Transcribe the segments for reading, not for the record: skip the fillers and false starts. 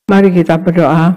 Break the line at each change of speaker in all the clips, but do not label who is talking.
Mari kita berdoa.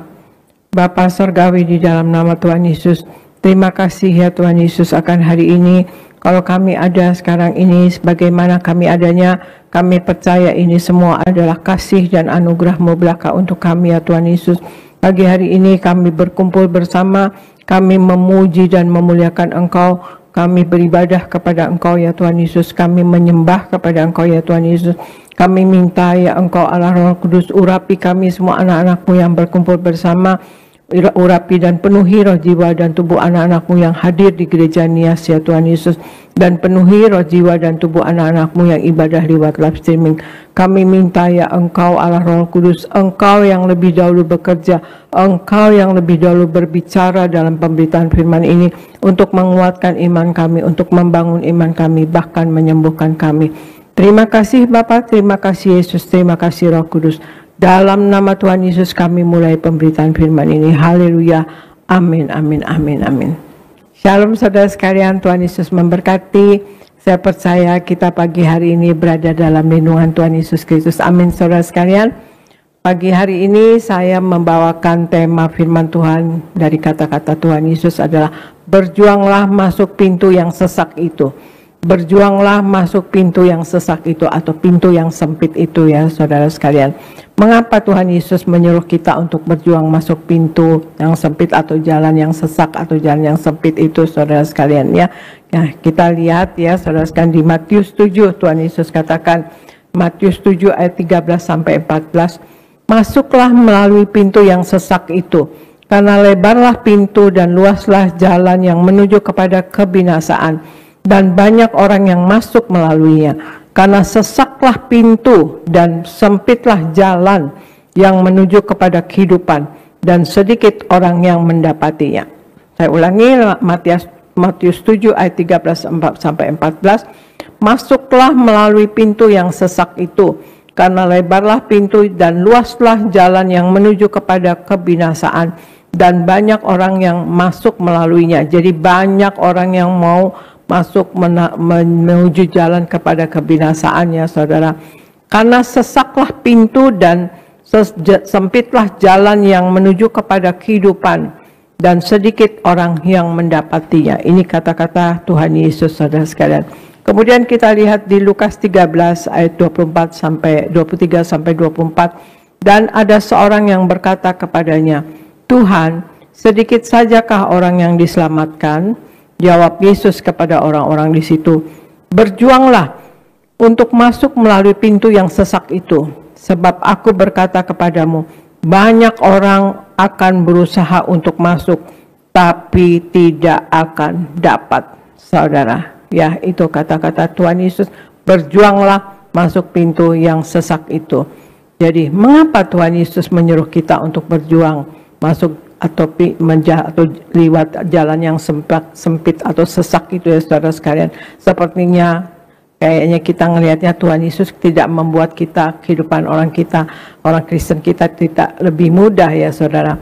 Bapa Surgawi, di dalam nama Tuhan Yesus, terima kasih ya Tuhan Yesus akan hari ini. Kalau kami ada sekarang ini, sebagaimana kami adanya, kami percaya ini semua adalah kasih dan anugerah-Mu belaka untuk kami ya Tuhan Yesus. Pagi hari ini kami berkumpul bersama, kami memuji dan memuliakan Engkau, kami beribadah kepada Engkau ya Tuhan Yesus, kami menyembah kepada Engkau ya Tuhan Yesus. Kami minta ya Engkau Allah Roh Kudus, urapi kami semua anak-anak-Mu yang berkumpul bersama, urapi dan penuhi roh jiwa dan tubuh anak-anak-Mu yang hadir di gereja Nias ya Tuhan Yesus, dan penuhi roh jiwa dan tubuh anak-anak-Mu yang ibadah lewat live streaming. Kami minta ya Engkau Allah Roh Kudus, Engkau yang lebih dahulu bekerja, Engkau yang lebih dahulu berbicara dalam pemberitaan firman ini untuk menguatkan iman kami, untuk membangun iman kami, bahkan menyembuhkan kami. Terima kasih Bapa, terima kasih Yesus, terima kasih Roh Kudus. Dalam nama Tuhan Yesus kami mulai pemberitaan firman ini. Haleluya. Amin, amin, amin, amin. Shalom saudara sekalian, Tuhan Yesus memberkati. Saya percaya kita pagi hari ini berada dalam lindungan Tuhan Yesus Kristus. Amin saudara sekalian. Pagi hari ini saya membawakan tema firman Tuhan dari kata-kata Tuhan Yesus adalah berjuanglah masuk pintu yang sesak itu. Berjuanglah masuk pintu yang sesak itu atau pintu yang sempit itu ya saudara sekalian. Mengapa Tuhan Yesus menyuruh kita untuk berjuang masuk pintu yang sempit atau jalan yang sesak atau jalan yang sempit itu saudara sekalian ya. Ya, kita lihat ya saudara sekalian di Matius 7 Tuhan Yesus katakan, Matius 7 ayat 13 sampai 14, masuklah melalui pintu yang sesak itu, karena lebarlah pintu dan luaslah jalan yang menuju kepada kebinasaan, dan banyak orang yang masuk melaluinya. Karena sesaklah pintu dan sempitlah jalan yang menuju kepada kehidupan, dan sedikit orang yang mendapatinya. Saya ulangi, Matius 7 ayat 13 sampai 14. Masuklah melalui pintu yang sesak itu, karena lebarlah pintu dan luaslah jalan yang menuju kepada kebinasaan, dan banyak orang yang masuk melaluinya. Jadi banyak orang yang mau masuk menuju jalan kepada kebinasaan ya saudara. Karena sesaklah pintu dan sempitlah jalan yang menuju kepada kehidupan, dan sedikit orang yang mendapatinya. Ini kata-kata Tuhan Yesus saudara sekalian. Kemudian kita lihat di Lukas 13 ayat 23 sampai 24. Dan ada seorang yang berkata kepadanya, Tuhan, sedikit sajakah orang yang diselamatkan? Jawab Yesus kepada orang-orang di situ, berjuanglah untuk masuk melalui pintu yang sesak itu, sebab aku berkata kepadamu, banyak orang akan berusaha untuk masuk, tapi tidak akan dapat. Saudara, ya itu kata-kata Tuhan Yesus, berjuanglah masuk pintu yang sesak itu. Jadi mengapa Tuhan Yesus menyuruh kita untuk berjuang masuk atau lewat jalan yang sempit atau sesak itu ya saudara sekalian? Sepertinya kayaknya kita ngelihatnya Tuhan Yesus tidak membuat kehidupan orang Kristen kita tidak lebih mudah ya saudara.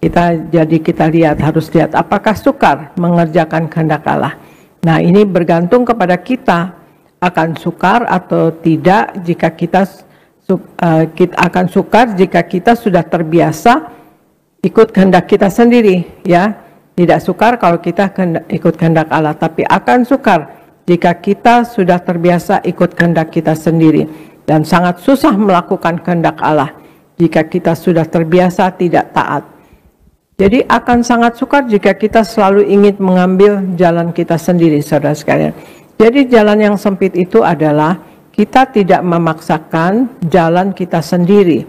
Kita lihat, harus lihat apakah sukar mengerjakan kehendak Allah. Nah ini bergantung kepada kita akan sukar atau tidak. Jika kita akan sukar jika kita sudah terbiasa ikut kehendak kita sendiri ya. Tidak sukar kalau kita ikut kehendak Allah, tapi akan sukar jika kita sudah terbiasa ikut kehendak kita sendiri, dan sangat susah melakukan kehendak Allah jika kita sudah terbiasa tidak taat. Jadi akan sangat sukar jika kita selalu ingin mengambil jalan kita sendiri saudara sekalian. Jadi jalan yang sempit itu adalah kita tidak memaksakan jalan kita sendiri,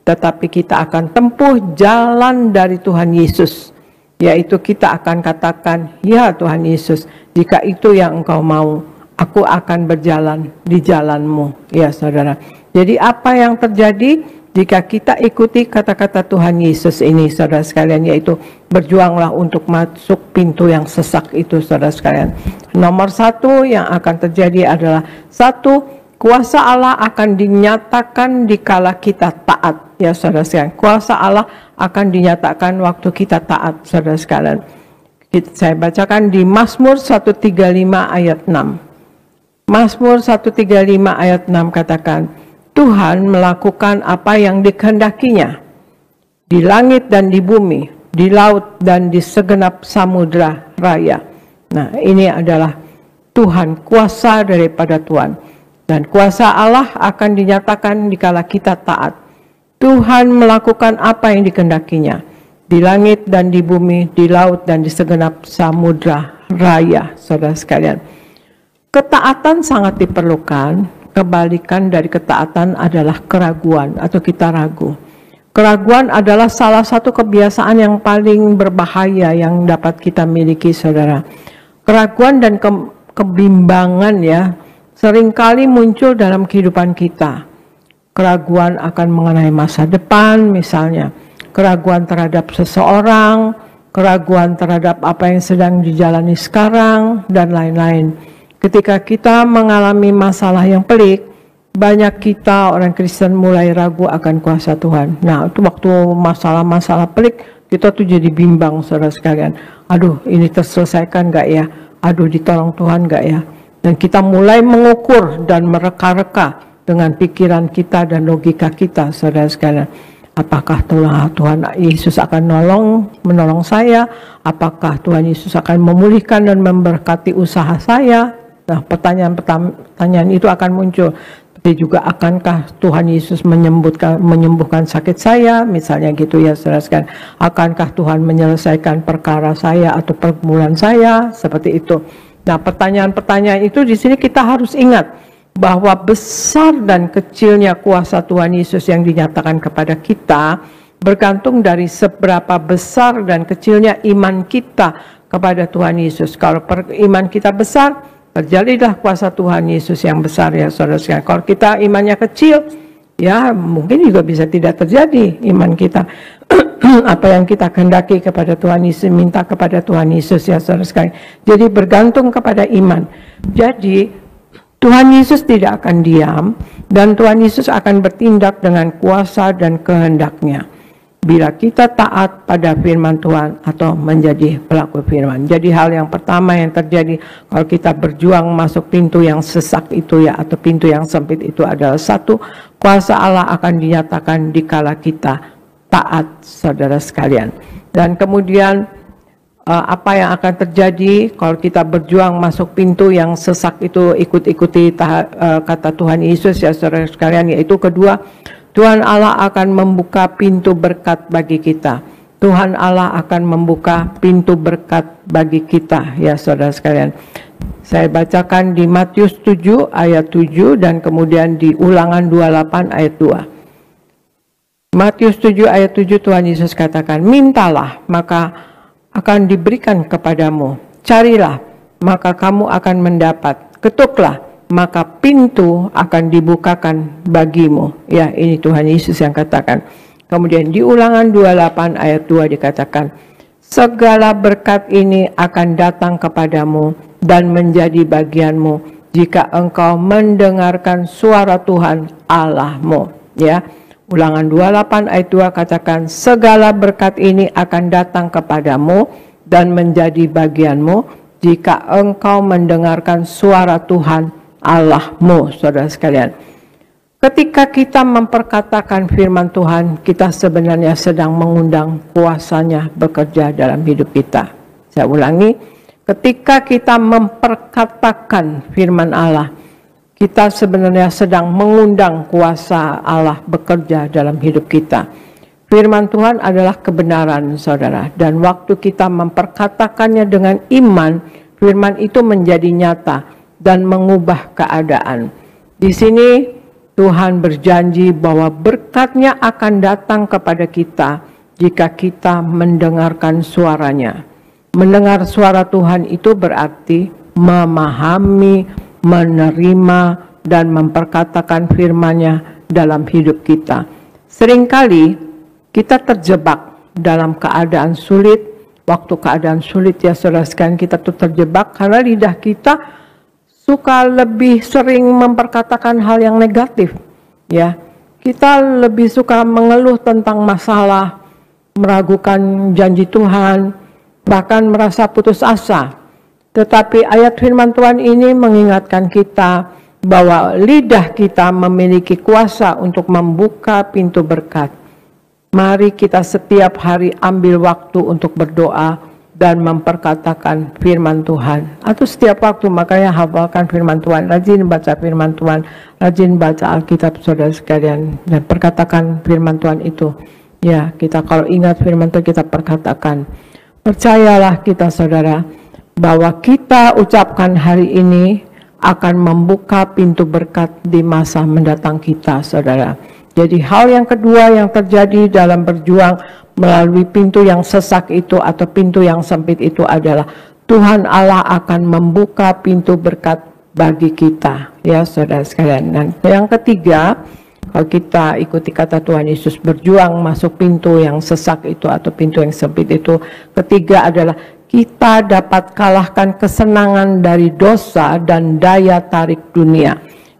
tetapi kita akan tempuh jalan dari Tuhan Yesus, yaitu kita akan katakan, ya Tuhan Yesus, jika itu yang Engkau mau, aku akan berjalan di jalan-Mu, ya saudara. Jadi apa yang terjadi jika kita ikuti kata-kata Tuhan Yesus ini saudara sekalian, yaitu berjuanglah untuk masuk pintu yang sesak itu saudara sekalian. Nomor satu yang akan terjadi adalah, satu, kuasa Allah akan dinyatakan dikala kita taat. Ya saudara sekalian, kuasa Allah akan dinyatakan waktu kita taat saudara sekalian. Saya bacakan di Mazmur 135 ayat 6. Mazmur 135 ayat 6 katakan, Tuhan melakukan apa yang dikehendakinya, di langit dan di bumi, di laut dan di segenap samudra raya. Nah, ini adalah Tuhan, kuasa daripada Tuhan. Dan kuasa Allah akan dinyatakan dikala kita taat. Tuhan melakukan apa yang dikehendakinya di langit dan di bumi, di laut dan di segenap samudra raya, saudara sekalian. Ketaatan sangat diperlukan. Kebalikan dari ketaatan adalah keraguan atau kita ragu. Keraguan adalah salah satu kebiasaan yang paling berbahaya yang dapat kita miliki, saudara. Keraguan dan kebimbangan ya seringkali muncul dalam kehidupan kita. Keraguan akan mengenai masa depan misalnya, keraguan terhadap seseorang, keraguan terhadap apa yang sedang dijalani sekarang, dan lain-lain. Ketika kita mengalami masalah yang pelik, banyak kita orang Kristen mulai ragu akan kuasa Tuhan. Nah, itu waktu masalah-masalah pelik, kita tuh jadi bimbang, saudara sekalian. Aduh, ini terselesaikan gak ya? Aduh, ditolong Tuhan gak ya? Dan kita mulai mengukur dan mereka-reka dengan pikiran kita dan logika kita, saudara sekalian. Apakah Tuhan Yesus akan menolong saya? Apakah Tuhan Yesus akan memulihkan dan memberkati usaha saya? Nah, pertanyaan itu akan muncul. Tapi juga akankah Tuhan Yesus menyembuhkan sakit saya? Misalnya gitu ya, saudara sekalian. Akankah Tuhan menyelesaikan perkara saya atau pergumulan saya? Seperti itu. Nah, pertanyaan-pertanyaan itu di sini kita harus ingat bahwa besar dan kecilnya kuasa Tuhan Yesus yang dinyatakan kepada kita bergantung dari seberapa besar dan kecilnya iman kita kepada Tuhan Yesus. Kalau iman kita besar, terjadilah kuasa Tuhan Yesus yang besar ya, saudara sekalian. Kalau kita imannya kecil, ya mungkin juga bisa tidak terjadi iman kita. Apa yang kita kehendaki kepada Tuhan Yesus, minta kepada Tuhan Yesus ya, saudara sekalian. Jadi bergantung kepada iman. Jadi Tuhan Yesus tidak akan diam dan Tuhan Yesus akan bertindak dengan kuasa dan kehendaknya bila kita taat pada firman Tuhan atau menjadi pelaku firman. Jadi hal yang pertama yang terjadi kalau kita berjuang masuk pintu yang sesak itu ya, atau pintu yang sempit itu adalah satu, kuasa Allah akan dinyatakan dikala kita taat, saudara sekalian. Dan kemudian apa yang akan terjadi kalau kita berjuang masuk pintu yang sesak itu, ikuti kata Tuhan Yesus ya, saudara sekalian, yaitu kedua, Tuhan Allah akan membuka pintu berkat bagi kita. Tuhan Allah akan membuka pintu berkat bagi kita ya, saudara sekalian. Saya bacakan di Matius 7 ayat 7 dan kemudian di Ulangan 28 ayat 2. Matius 7 ayat 7 Tuhan Yesus katakan, mintalah maka akan diberikan kepadamu, carilah maka kamu akan mendapat, ketuklah maka pintu akan dibukakan bagimu. Ya, ini Tuhan Yesus yang katakan. Kemudian di Ulangan 28 ayat 2 dikatakan, segala berkat ini akan datang kepadamu dan menjadi bagianmu jika engkau mendengarkan suara Tuhan Allahmu. Ya, Ulangan 28 ayat 2 katakan, segala berkat ini akan datang kepadamu dan menjadi bagianmu jika engkau mendengarkan suara Tuhan Allahmu, saudara sekalian. Ketika kita memperkatakan firman Tuhan, kita sebenarnya sedang mengundang kuasanya bekerja dalam hidup kita. Saya ulangi, ketika kita memperkatakan firman Allah, kita sebenarnya sedang mengundang kuasa Allah bekerja dalam hidup kita. Firman Tuhan adalah kebenaran, saudara. Dan waktu kita memperkatakannya dengan iman, firman itu menjadi nyata dan mengubah keadaan. Di sini Tuhan berjanji bahwa berkatnya akan datang kepada kita jika kita mendengarkan suaranya. Mendengar suara Tuhan itu berarti memahami, menerima, dan memperkatakan firman-Nya dalam hidup kita. Seringkali kita terjebak dalam keadaan sulit. Waktu keadaan sulit ya, saudara sekalian, kita tuh terjebak karena lidah kita suka lebih sering memperkatakan hal yang negatif. Ya, kita lebih suka mengeluh tentang masalah, meragukan janji Tuhan, bahkan merasa putus asa. Tetapi ayat firman Tuhan ini mengingatkan kita bahwa lidah kita memiliki kuasa untuk membuka pintu berkat. Mari kita setiap hari ambil waktu untuk berdoa dan memperkatakan firman Tuhan. Atau setiap waktu, makanya hafalkan firman Tuhan. Rajin baca firman Tuhan, rajin baca Alkitab saudara sekalian. Dan perkatakan firman Tuhan itu. Ya, kita kalau ingat firman Tuhan kita perkatakan. Percayalah kita saudara, bahwa kita ucapkan hari ini akan membuka pintu berkat di masa mendatang kita saudara. Jadi hal yang kedua yang terjadi dalam berjuang melalui pintu yang sesak itu atau pintu yang sempit itu adalah Tuhan Allah akan membuka pintu berkat bagi kita, ya saudara sekalian. Dan yang ketiga, kalau kita ikuti kata Tuhan Yesus berjuang masuk pintu yang sesak itu atau pintu yang sempit itu, ketiga adalah kita dapat kalahkan kesenangan dari dosa dan daya tarik dunia.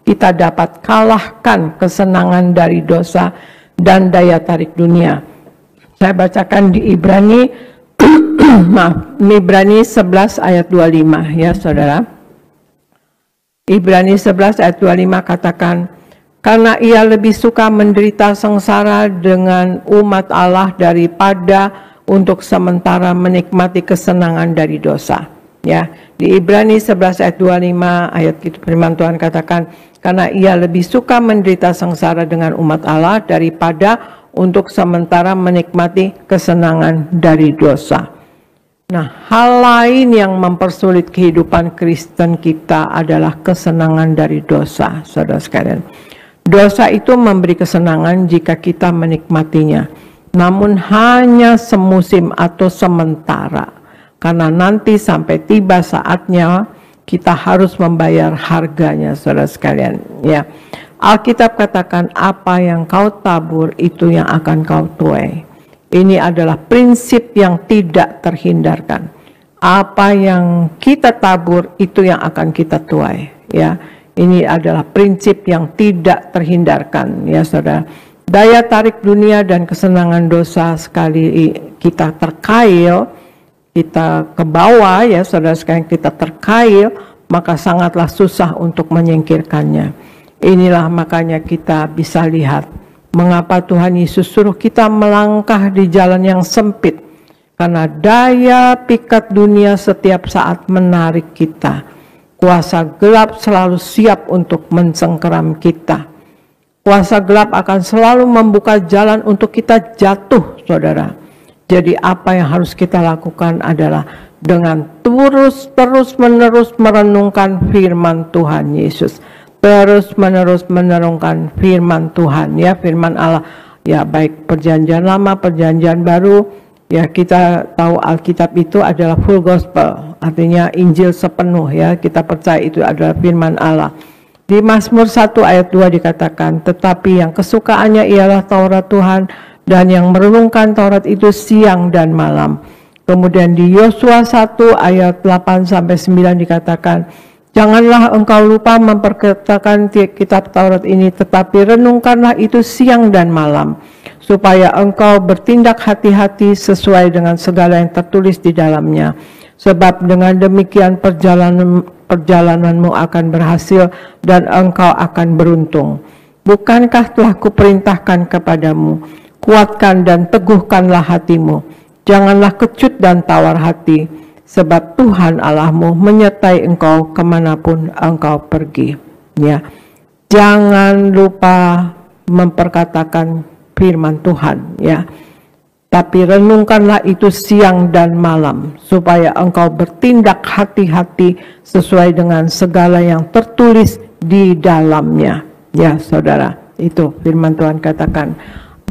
Kita dapat kalahkan kesenangan dari dosa dan daya tarik dunia. Saya bacakan di Ibrani Ibrani 11 ayat 25 ya saudara. Ibrani 11 ayat 25 katakan, karena ia lebih suka menderita sengsara dengan umat Allah daripada untuk sementara menikmati kesenangan dari dosa. Ya, di Ibrani 11 ayat 25 ayat itu firman Tuhan katakan, karena ia lebih suka menderita sengsara dengan umat Allah daripada untuk sementara menikmati kesenangan dari dosa. Nah, hal lain yang mempersulit kehidupan Kristen kita adalah kesenangan dari dosa, saudara sekalian. Dosa itu memberi kesenangan jika kita menikmatinya, namun hanya semusim atau sementara. Karena nanti sampai tiba saatnya kita harus membayar harganya, saudara sekalian. Ya, Alkitab katakan apa yang kau tabur itu yang akan kau tuai. Ini adalah prinsip yang tidak terhindarkan. Apa yang kita tabur itu yang akan kita tuai. Ya, ini adalah prinsip yang tidak terhindarkan. Ya, saudara. Daya tarik dunia dan kesenangan dosa sekali kita terkail, kita ke bawah ya saudara sekalian, kita terkail, maka sangatlah susah untuk menyingkirkannya. Inilah makanya kita bisa lihat mengapa Tuhan Yesus suruh kita melangkah di jalan yang sempit. Karena daya pikat dunia setiap saat menarik kita. Kuasa gelap selalu siap untuk mencengkeram kita. Kuasa gelap akan selalu membuka jalan untuk kita jatuh, saudara. Jadi apa yang harus kita lakukan adalah dengan terus-menerus merenungkan firman Tuhan Yesus. Terus-menerus merenungkan firman Tuhan, ya firman Allah. Ya baik perjanjian lama, perjanjian baru, ya kita tahu Alkitab itu adalah full gospel. Artinya Injil sepenuh ya, kita percaya itu adalah firman Allah. Di Mazmur 1 ayat 2 dikatakan, tetapi yang kesukaannya ialah Taurat Tuhan, dan yang merenungkan Taurat itu siang dan malam. Kemudian di Yosua 1 ayat 8-9 dikatakan, janganlah engkau lupa memperkatakan kitab Taurat ini, tetapi renungkanlah itu siang dan malam, supaya engkau bertindak hati-hati sesuai dengan segala yang tertulis di dalamnya. Sebab dengan demikian perjalananmu akan berhasil dan engkau akan beruntung. Bukankah telah kuperintahkan kepadamu, kuatkan dan teguhkanlah hatimu, janganlah kecut dan tawar hati, sebab Tuhan Allahmu menyertai engkau kemanapun engkau pergi. Ya, jangan lupa memperkatakan firman Tuhan, ya. Tapi renungkanlah itu siang dan malam, supaya engkau bertindak hati-hati sesuai dengan segala yang tertulis di dalamnya. Ya saudara, itu firman Tuhan katakan,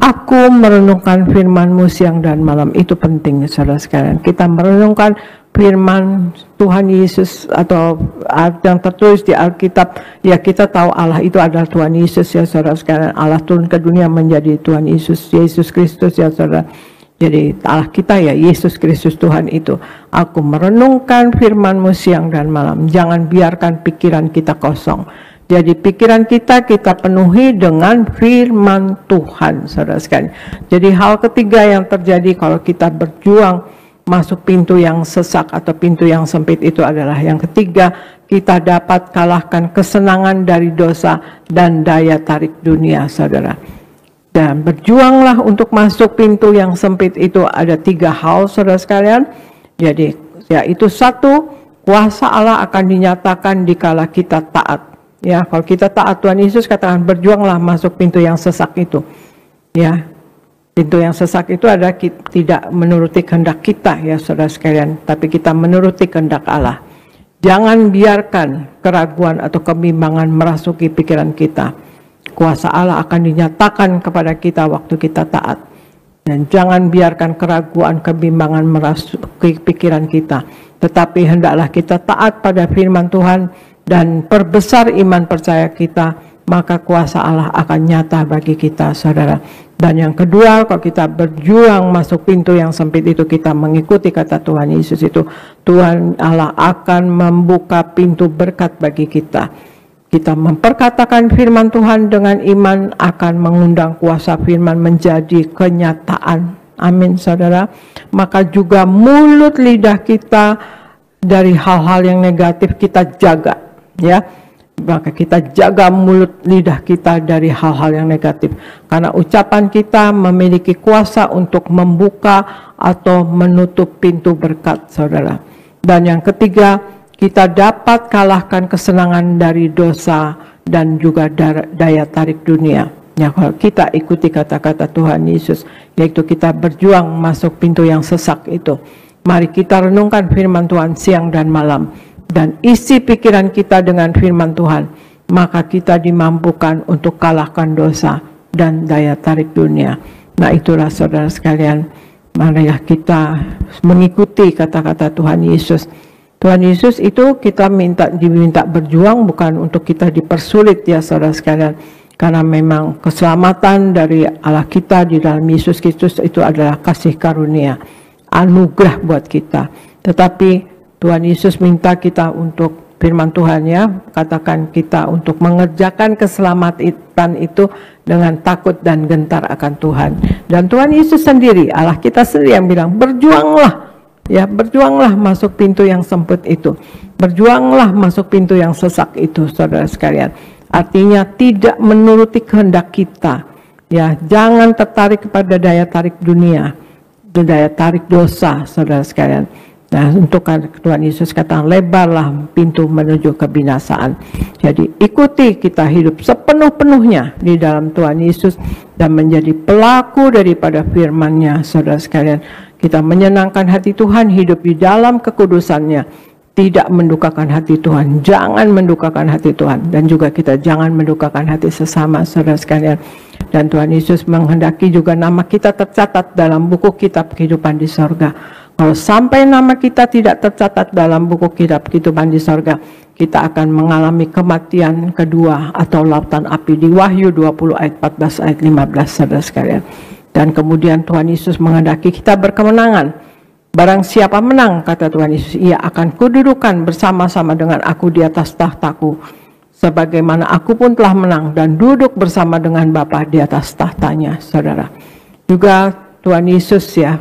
aku merenungkan firman-Mu siang dan malam. Itu penting saudara sekalian. Kita merenungkan firman Tuhan Yesus atau yang tertulis di Alkitab. Ya kita tahu Allah itu adalah Tuhan Yesus ya saudara sekalian. Allah turun ke dunia menjadi Tuhan Yesus, Yesus Kristus ya saudara. Jadi Allah kita ya Yesus Kristus Tuhan itu. Aku merenungkan firman-Mu siang dan malam. Jangan biarkan pikiran kita kosong. Jadi pikiran kita penuhi dengan firman Tuhan, saudara sekalian. Jadi hal ketiga yang terjadi kalau kita berjuang masuk pintu yang sesak atau pintu yang sempit itu adalah yang ketiga, kita dapat kalahkan kesenangan dari dosa dan daya tarik dunia, saudara. Dan berjuanglah untuk masuk pintu yang sempit itu. Ada 3 hal, saudara sekalian. Jadi, yaitu 1, kuasa Allah akan dinyatakan dikala kita taat. Ya, kalau kita taat, Tuhan Yesus katakan berjuanglah masuk pintu yang sesak itu. Ya, pintu yang sesak itu adalah tidak menuruti kehendak kita, ya saudara sekalian, tapi kita menuruti kehendak Allah. Jangan biarkan keraguan atau kebimbangan merasuki pikiran kita. Kuasa Allah akan dinyatakan kepada kita waktu kita taat. Dan jangan biarkan keraguan, kebimbangan merasuki pikiran kita. Tetapi hendaklah kita taat pada firman Tuhan dan perbesar iman percaya kita, maka kuasa Allah akan nyata bagi kita, saudara. Dan yang kedua, kalau kita berjuang masuk pintu yang sempit itu, kita mengikuti kata Tuhan Yesus itu, Tuhan Allah akan membuka pintu berkat bagi kita. Kita memperkatakan firman Tuhan dengan iman akan mengundang kuasa firman menjadi kenyataan. Amin, saudara. Maka juga mulut lidah kita dari hal-hal yang negatif kita jaga, ya. Maka kita jaga mulut lidah kita dari hal-hal yang negatif. Karena ucapan kita memiliki kuasa untuk membuka atau menutup pintu berkat, saudara. Dan yang ketiga, kita dapat kalahkan kesenangan dari dosa dan juga daya tarik dunia. Ya, kalau kita ikuti kata-kata Tuhan Yesus, yaitu kita berjuang masuk pintu yang sesak itu. Mari kita renungkan firman Tuhan siang dan malam. Dan isi pikiran kita dengan firman Tuhan, maka kita dimampukan untuk kalahkan dosa dan daya tarik dunia. Nah, itulah saudara sekalian, marilah kita mengikuti kata-kata Tuhan Yesus. Tuhan Yesus itu kita diminta berjuang bukan untuk kita dipersulit, ya saudara sekalian. Karena memang keselamatan dari Allah kita di dalam Yesus Kristus itu adalah kasih karunia, anugerah buat kita. Tetapi Tuhan Yesus minta kita untuk firman Tuhan, ya, katakan kita untuk mengerjakan keselamatan itu dengan takut dan gentar akan Tuhan. Dan Tuhan Yesus sendiri, Allah kita sendiri yang bilang, berjuanglah, ya, berjuanglah masuk pintu yang sempit itu. Berjuanglah masuk pintu yang sesak itu, saudara sekalian. Artinya tidak menuruti kehendak kita, ya, jangan tertarik kepada daya tarik dunia, daya tarik dosa, saudara sekalian. Nah, untuk Tuhan Yesus katakan lebarlah pintu menuju kebinasaan. Jadi ikuti kita hidup sepenuh-penuhnya di dalam Tuhan Yesus dan menjadi pelaku daripada firman-Nya, saudara sekalian. Kita menyenangkan hati Tuhan, hidup di dalam kekudusan-Nya, tidak mendukakan hati Tuhan. Jangan mendukakan hati Tuhan, dan juga kita jangan mendukakan hati sesama, saudara sekalian. Dan Tuhan Yesus menghendaki juga nama kita tercatat dalam buku kitab kehidupan di sorga. Kalau sampai nama kita tidak tercatat dalam buku kitab kehidupan di sorga, kita akan mengalami kematian kedua atau lautan api di Wahyu 20 ayat 14 ayat 15, saudara sekalian. Dan kemudian Tuhan Yesus menghendaki kita berkemenangan. Barang siapa menang, kata Tuhan Yesus, ia akan kududukan bersama-sama dengan aku di atas tahtaku, sebagaimana aku pun telah menang dan duduk bersama dengan Bapa di atas tahtanya, saudara. Juga Tuhan Yesus, ya,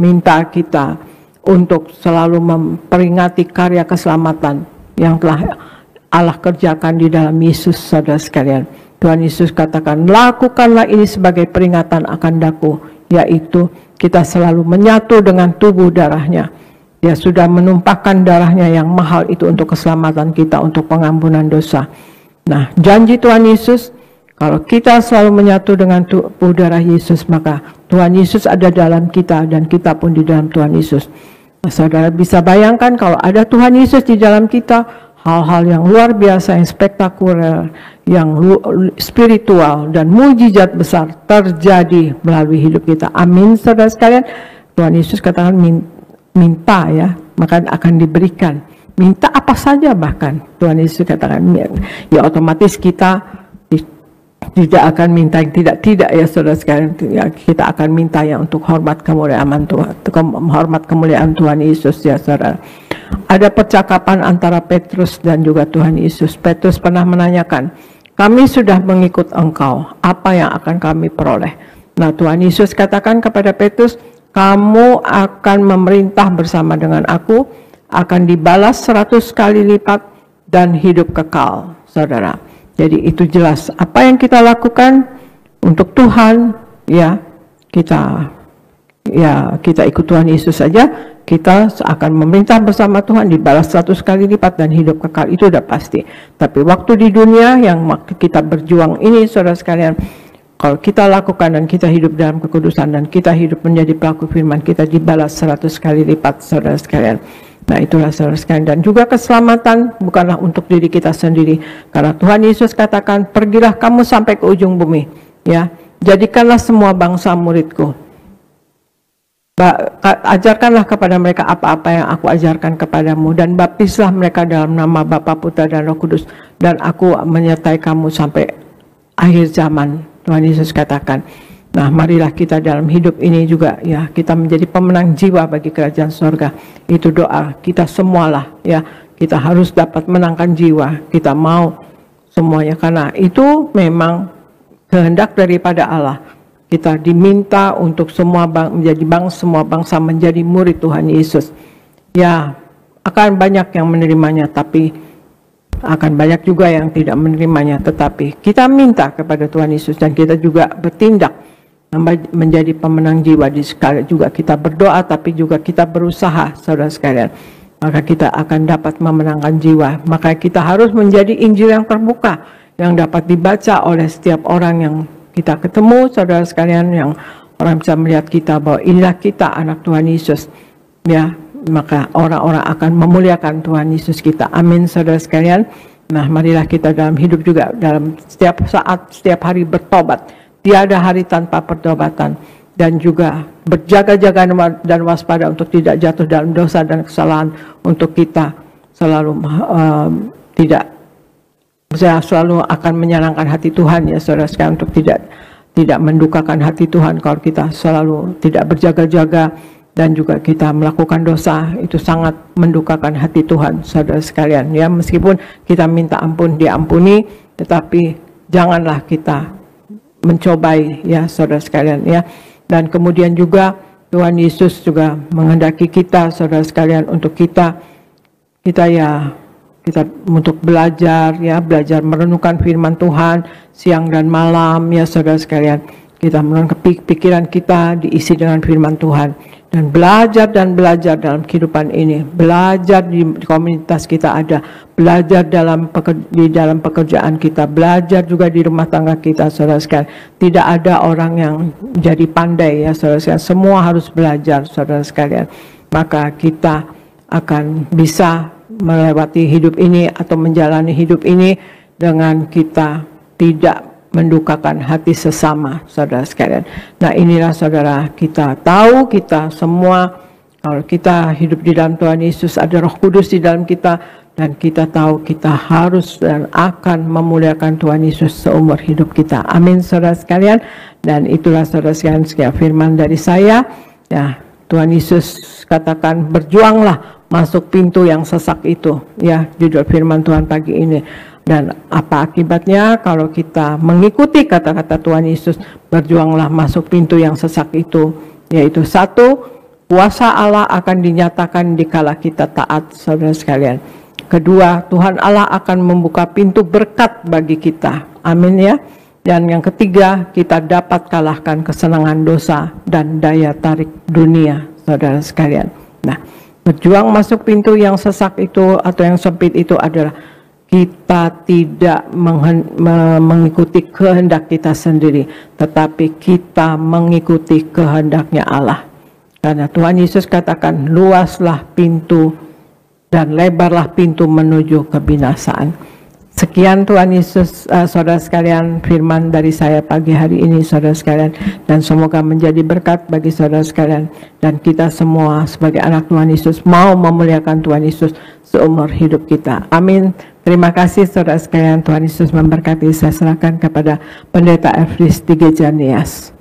minta kita untuk selalu memperingati karya keselamatan yang telah Allah kerjakan di dalam Yesus, saudara sekalian. Tuhan Yesus katakan, lakukanlah ini sebagai peringatan akan daku, yaitu kita selalu menyatu dengan tubuh darahnya. Dia sudah menumpahkan darahnya yang mahal itu untuk keselamatan kita, untuk pengampunan dosa. Nah, janji Tuhan Yesus, kalau kita selalu menyatu dengan tubuh darah Yesus, maka Tuhan Yesus ada dalam kita dan kita pun di dalam Tuhan Yesus. Nah, saudara bisa bayangkan kalau ada Tuhan Yesus di dalam kita, hal-hal yang luar biasa, yang spektakuler, yang spiritual dan mujizat besar terjadi melalui hidup kita. Amin, saudara sekalian. Tuhan Yesus katakan minta, ya, maka akan diberikan. Minta apa saja bahkan. Tuhan Yesus katakan, ya otomatis kita tidak akan minta yang tidak, ya saudara sekalian. Ya, kita akan minta yang untuk hormat kemuliaan Tuhan, hormat kemuliaan Tuhan Yesus, ya saudara. Ada percakapan antara Petrus dan juga Tuhan Yesus. Petrus pernah menanyakan, kami sudah mengikut engkau, apa yang akan kami peroleh? Nah, Tuhan Yesus katakan kepada Petrus, kamu akan memerintah bersama dengan aku, akan dibalas 100 kali lipat dan hidup kekal, saudara. Jadi itu jelas apa yang kita lakukan, untuk Tuhan, ya kita ikut Tuhan Yesus saja, kita akan memerintah bersama Tuhan, dibalas 100 kali lipat dan hidup kekal, itu udah pasti. Tapi waktu di dunia yang kita berjuang ini, saudara sekalian, kalau kita lakukan dan kita hidup dalam kekudusan dan kita hidup menjadi pelaku firman, kita dibalas 100 kali lipat, saudara sekalian. Nah, itulah saudara sekalian. Dan juga keselamatan bukanlah untuk diri kita sendiri, karena Tuhan Yesus katakan, pergilah kamu sampai ke ujung bumi, ya, jadikanlah semua bangsa muridku. Ajarkanlah kepada mereka apa-apa yang aku ajarkan kepadamu, dan baptislah mereka dalam nama Bapa, Putra, dan Roh Kudus, dan aku menyertai kamu sampai akhir zaman. Tuhan Yesus katakan. Nah, marilah kita dalam hidup ini juga, ya, kita menjadi pemenang jiwa bagi kerajaan sorga. Itu doa kita semualah, ya, kita harus dapat menangkan jiwa. Kita mau semuanya, karena itu memang kehendak daripada Allah. Kita diminta untuk semua semua bangsa menjadi murid Tuhan Yesus. Ya, akan banyak yang menerimanya, tapi akan banyak juga yang tidak menerimanya. Tetapi kita minta kepada Tuhan Yesus dan kita juga bertindak menjadi pemenang jiwa. Di sekali juga kita berdoa, tapi juga kita berusaha, saudara sekalian. Maka kita akan dapat memenangkan jiwa. Maka kita harus menjadi Injil yang terbuka, yang dapat dibaca oleh setiap orang yang kita ketemu, saudara sekalian, yang orang bisa melihat kita bahwa inilah kita, anak Tuhan Yesus, ya. Maka orang-orang akan memuliakan Tuhan Yesus kita. Amin, saudara sekalian. Nah, marilah kita dalam hidup juga, dalam setiap saat, setiap hari bertobat. Tiada hari tanpa pertobatan. Dan juga berjaga-jaga dan waspada untuk tidak jatuh dalam dosa dan kesalahan. Untuk kita selalu selalu akan menyenangkan hati Tuhan, ya saudara sekalian, untuk tidak mendukakan hati Tuhan. Kalau kita selalu tidak berjaga-jaga dan juga kita melakukan dosa, itu sangat mendukakan hati Tuhan, saudara sekalian. Ya, meskipun kita minta ampun, diampuni, tetapi janganlah kita mencobai, ya saudara sekalian, ya. Dan kemudian juga Tuhan Yesus juga menghendaki kita, saudara sekalian, untuk kita untuk belajar, ya, belajar merenungkan firman Tuhan siang dan malam, ya saudara sekalian. Kita merenungkan pikiran kita diisi dengan firman Tuhan. Dan belajar dalam kehidupan ini, belajar di komunitas kita ada, belajar di dalam pekerjaan kita, belajar juga di rumah tangga kita, saudara sekalian. Tidak ada orang yang jadi pandai, ya saudara sekalian. Semua harus belajar, saudara sekalian. Maka kita akan bisa melewati hidup ini atau menjalani hidup ini dengan kita tidak mendukakan hati sesama, saudara sekalian. Nah, inilah saudara, kita tahu, kita semua, kalau kita hidup di dalam Tuhan Yesus, ada Roh Kudus di dalam kita, dan kita tahu kita harus dan akan memuliakan Tuhan Yesus seumur hidup kita. Amin, saudara sekalian. Dan itulah saudara sekalian, sekian firman dari saya. Ya, Tuhan Yesus katakan, berjuanglah masuk pintu yang sesak itu. Ya, judul firman Tuhan pagi ini. Dan apa akibatnya kalau kita mengikuti kata-kata Tuhan Yesus, berjuanglah masuk pintu yang sesak itu, yaitu satu, kuasa Allah akan dinyatakan dikala kita taat, saudara sekalian. Kedua, Tuhan Allah akan membuka pintu berkat bagi kita. Amin, ya. Dan yang ketiga, kita dapat kalahkan kesenangan dosa dan daya tarik dunia, saudara sekalian. Nah, berjuang masuk pintu yang sesak itu atau yang sempit itu adalah kita tidak mengikuti kehendak kita sendiri, tetapi kita mengikuti kehendaknya Allah. Karena Tuhan Yesus katakan, luaslah pintu dan lebarlah pintu menuju kebinasaan. Sekian Tuhan Yesus, saudara sekalian, firman dari saya pagi hari ini, saudara sekalian, dan semoga menjadi berkat bagi saudara sekalian, dan kita semua sebagai anak Tuhan Yesus mau memuliakan Tuhan Yesus seumur hidup kita. Amin. Terima kasih saudara sekalian, Tuhan Yesus memberkati. Saya serahkan kepada Pendeta Efris di Gereja Nias.